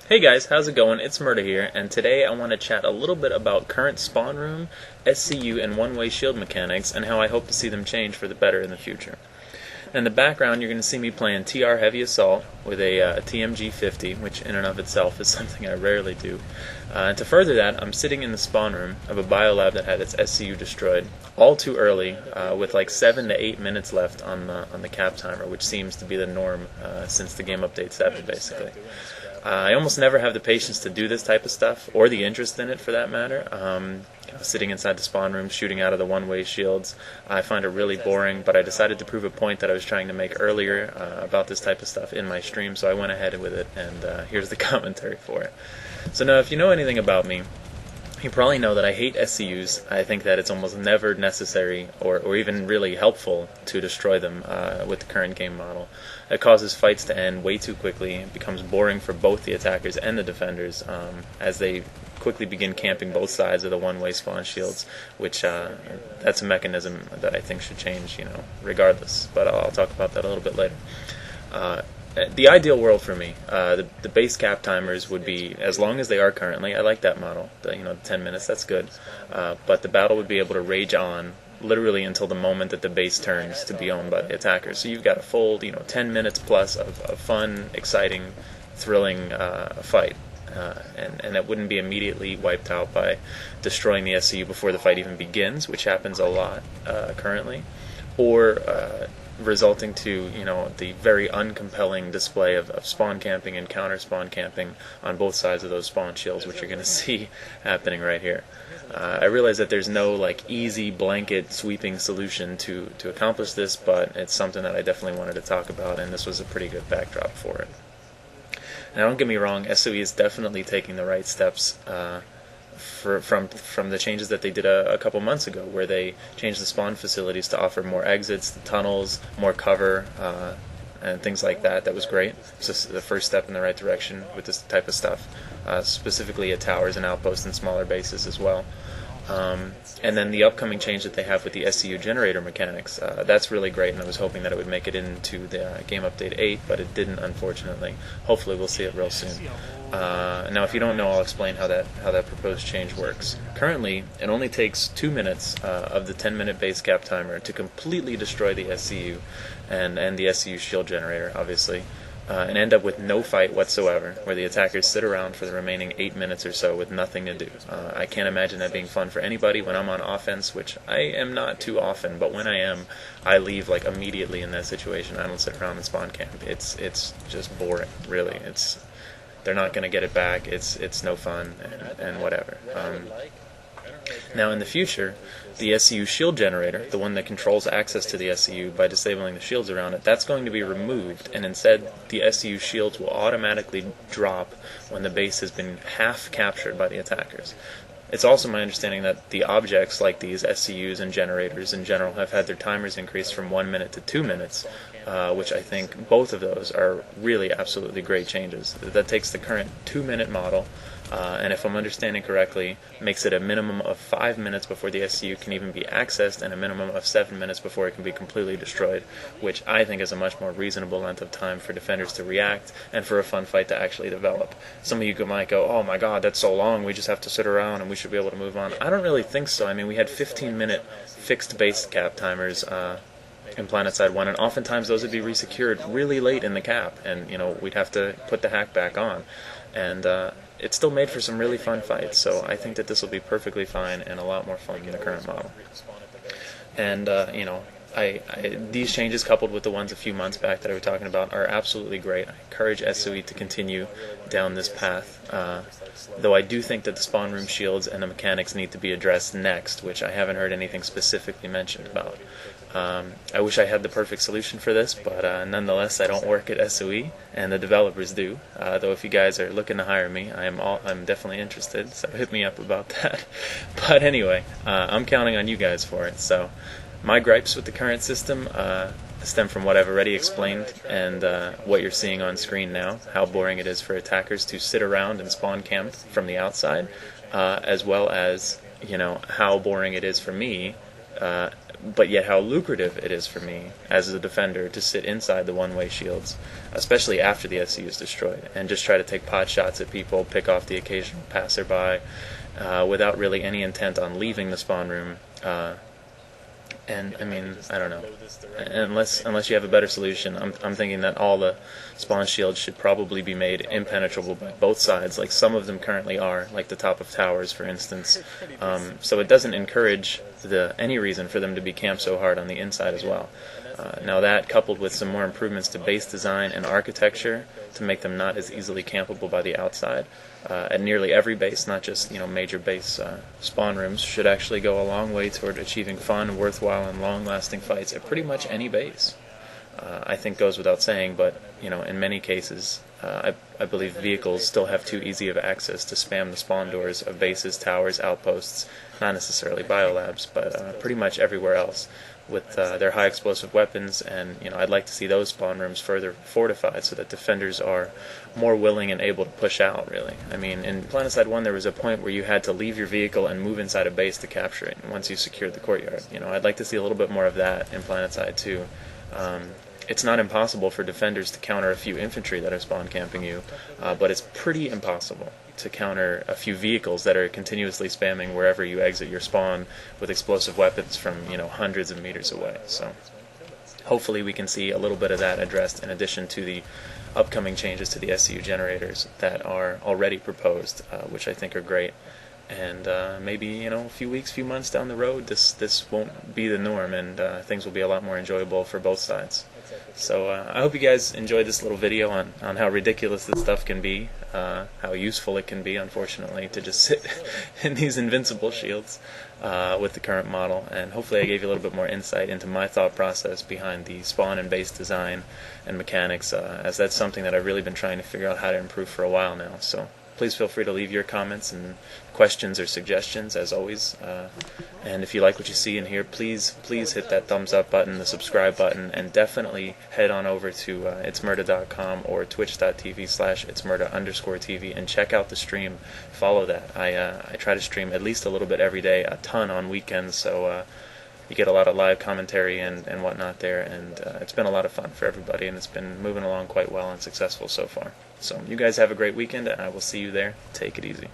Hey guys, how's it going? ItZMuRdA here, and today I want to chat a little bit about current spawn room, SCU, and one-way shield mechanics, and how I hope to see them change for the better in the future. In the background, you're going to see me playing TR Heavy Assault with a TMG-50, which in and of itself is something I rarely do. And to further that, I'm sitting in the spawn room of a biolab that had its SCU destroyed all too early, with like 7 to 8 minutes left on the cap timer, which seems to be the norm since the game update 7, basically. I almost never have the patience to do this type of stuff, or the interest in it for that matter. Sitting inside the spawn room, shooting out of the one-way shields, I find it really boring, but I decided to prove a point that I was trying to make earlier about this type of stuff in my stream, so I went ahead with it, and here's the commentary for it. So now, if you know anything about me, you probably know that I hate SCUs. I think that it's almost never necessary or even really helpful to destroy them with the current game model. It causes fights to end way too quickly. It becomes boring for both the attackers and the defenders as they quickly begin camping both sides of the one-way spawn shields, which that's a mechanism that I think should change, regardless. But I'll talk about that a little bit later. The ideal world for me, the base cap timers would be as long as they are currently. I like that model. The 10 minutes, that's good. But the battle would be able to rage on literally until the moment that the base turns to be owned by the attackers. So you've got a full, 10 minutes plus of fun, exciting, thrilling fight. And it wouldn't be immediately wiped out by destroying the SCU before the fight even begins, which happens a lot currently, or resulting to the very uncompelling display of spawn camping and counter spawn camping on both sides of those spawn shields, which you're going to see happening right here. I realize that there's no easy blanket sweeping solution to accomplish this, but it's something that I definitely wanted to talk about, and this was a pretty good backdrop for it. Now, don't get me wrong, SCU is definitely taking the right steps from the changes that they did a couple months ago, where they changed the spawn facilities to offer more exits, the tunnels, more cover, and things like that. That was great. It's just the first step in the right direction with this type of stuff, specifically at towers and outposts and smaller bases as well. And then the upcoming change that they have with the SCU generator mechanics, that's really great, and I was hoping that it would make it into the game update 8, but it didn't, unfortunately. Hopefully we'll see it real soon. Now, if you don't know, I'll explain how that proposed change works. Currently, it only takes 2 minutes of the 10-minute base cap timer to completely destroy the SCU and the SCU shield generator, obviously, and end up with no fight whatsoever, where the attackers sit around for the remaining 8 minutes or so with nothing to do. I can't imagine that being fun for anybody when I'm on offense, which I am not too often, but when I am, I leave immediately in that situation. I don't sit around and spawn camp. It's just boring, really. They're not going to get it back. It's no fun and whatever. Now, in the future, the SCU shield generator, the one that controls access to the SCU by disabling the shields around it, that's going to be removed, and instead the SCU shields will automatically drop when the base has been half captured by the attackers. It's also my understanding that the objects like these SCUs and generators in general have had their timers increased from 1 minute to 2 minutes, which I think both of those are really absolutely great changes. That takes the current 2-minute model, and if I'm understanding correctly, makes it a minimum of 5 minutes before the SCU can even be accessed, and a minimum of 7 minutes before it can be completely destroyed, which I think is a much more reasonable length of time for defenders to react and for a fun fight to actually develop. Some of you might go, oh my god, that's so long, we just have to sit around and we should be able to move on. I don't really think so. I mean, we had 15-minute fixed base cap timers in PlanetSide 1, and oftentimes those would be resecured really late in the cap, and we'd have to put the hack back on. And it still made for some really fun fights, so I think that this will be perfectly fine and a lot more fun than the current model. And, these changes, coupled with the ones a few months back that I was talking about, are absolutely great. I encourage SCU to continue down this path, though I do think that the spawn room shields and the mechanics need to be addressed next, which I haven't heard anything specifically mentioned about. I wish I had the perfect solution for this, but nonetheless, I don't work at SCU, and the developers do. Though if you guys are looking to hire me, I'm definitely interested, so hit me up about that. But anyway, I'm counting on you guys for it. So my gripes with the current system stem from what I've already explained and what you're seeing on screen now, how boring it is for attackers to sit around and spawn camp from the outside, as well as how boring it is for me but yet how lucrative it is for me as a defender to sit inside the one-way shields, especially after the SCU is destroyed, and just try to take pot shots at people, pick off the occasional passerby, without really any intent on leaving the spawn room. And I mean, I don't know. Unless you have a better solution, I'm thinking that all the spawn shields should probably be made impenetrable by both sides, like some of them currently are, like the top of towers, for instance. So it doesn't encourage any reason for them to be camped so hard on the inside as well. Now that, coupled with some more improvements to base design and architecture to make them not as easily campable by the outside, at nearly every base, not just major base spawn rooms, should actually go a long way toward achieving fun, worthwhile, and long-lasting fights at pretty much any base. I think goes without saying, but in many cases, I believe vehicles still have too easy of access to spam the spawn doors of bases, towers, outposts, not necessarily biolabs, but pretty much everywhere else, with their high explosive weapons. And I'd like to see those spawn rooms further fortified so that defenders are more willing and able to push out, really. I mean, in PlanetSide 1 there was a point where you had to leave your vehicle and move inside a base to capture it once you secured the courtyard. I'd like to see a little bit more of that in PlanetSide 2. It's not impossible for defenders to counter a few infantry that are spawn camping you, but it's pretty impossible to counter a few vehicles that are continuously spamming wherever you exit your spawn with explosive weapons from hundreds of meters away. So hopefully we can see a little bit of that addressed, in addition to the upcoming changes to the SCU generators that are already proposed, which I think are great. And maybe a few weeks, few months down the road, this won't be the norm, and things will be a lot more enjoyable for both sides. So I hope you guys enjoyed this little video on how ridiculous this stuff can be, how useful it can be, unfortunately, to just sit in these invincible shields with the current model. And hopefully I gave you a little bit more insight into my thought process behind the spawn and base design and mechanics, as that's something that I've really been trying to figure out how to improve for a while now. So please feel free to leave your comments and questions or suggestions, as always. And if you like what you see and hear, please hit that thumbs up button, the subscribe button, and definitely head on over to ItZMuRdA.com or twitch.tv/ItZMuRdA_TV and check out the stream. Follow that. I try to stream at least a little bit every day, a ton on weekends, so you get a lot of live commentary and whatnot there, and it's been a lot of fun for everybody, and it's been moving along quite well and successful so far. So you guys have a great weekend, and I will see you there. Take it easy.